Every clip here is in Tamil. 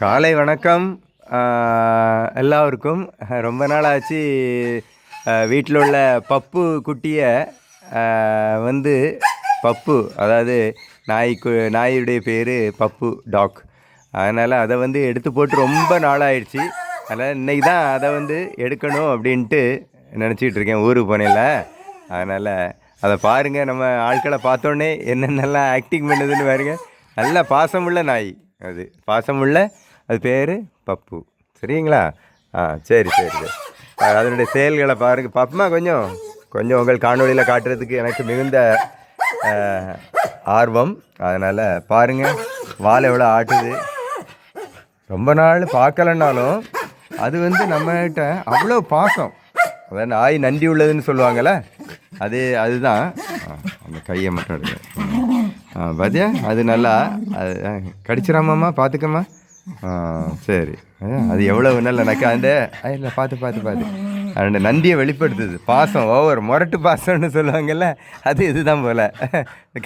காலை வணக்கம் எல்லாருக்கும். ரொம்ப நாள் ஆச்சு வீட்டில் உள்ள பப்பு குட்டியை வந்து பப்பு, அதாவது நாயுடைய பேர் பப்பு டாக். அதனால் அதை வந்து எடுத்து போட்டு ரொம்ப நாளாகிடுச்சு. அதனால் இன்றைக்கி தான் அதை வந்து எடுக்கணும் அப்படின்ட்டு நினச்சிக்கிட்டு இருக்கேன். ஊருக்கு போனேன்ல, அதனால் அதை பாருங்கள். நம்ம ஆட்களை பார்த்தோன்னே என்னென்னலாம் ஆக்டிங் பண்ணுதுன்னு பாருங்கள். நல்ல பாசமுள்ள நாய், அது பாசமுள்ள, அது பேர் பப்பு. சரிங்களா? சரி சரி சரி. அதனுடைய செயல்களை பாருங்கள். பப்புமா கொஞ்சம் உங்கள் காணொலியில் காட்டுறதுக்கு எனக்கு மிகுந்த ஆர்வம். அதனால் பாருங்கள், வால் எவ்வளோ ஆட்டுது. ரொம்ப நாள் பார்க்கலன்னாலும் அது வந்து நம்மகிட்ட அவ்வளோ பாசம். அதாவது நாய் நன்றி உள்ளதுன்னு சொல்லுவாங்கள்ல, அதுதான். அந்த கையை மட்டும் எடுக்க பார்த்தியா, அது நல்லா அது கடிச்சிடாமாம்மா, பார்த்துக்கம்மா. சரி, அது எவ்வளோ நல்ல நக்கா அந்த இல்லை, பார்த்து அந்த நன்றியை வெளிப்படுத்துது. பாசம் ஓவர், முரட்டு பாசம்னு சொல்லுவாங்கள்ல, அது இதுதான் போல்.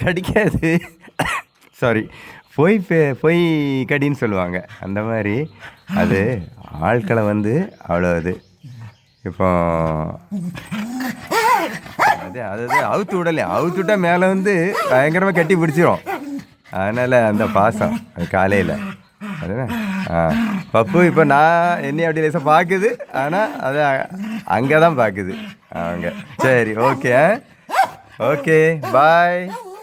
கடிக்காது, சாரி, பொய் கடின்னு சொல்லுவாங்க. அந்த மாதிரி அது ஆட்களை வந்து அவ்வளோ இது. இப்போ அதாவது அவுத்து விட்டால் மேலே வந்து பயங்கரமாக கட்டி பிடிச்சிரும். அதனால் அந்த பாசம் அது காலையில் அதுதான். பப்பு இப்போ நான் என்னையும் அப்படி லேசாக பார்க்குது, ஆனால் அது அங்கே தான் பார்க்குது அவங்க. சரி, ஓகே பாய்.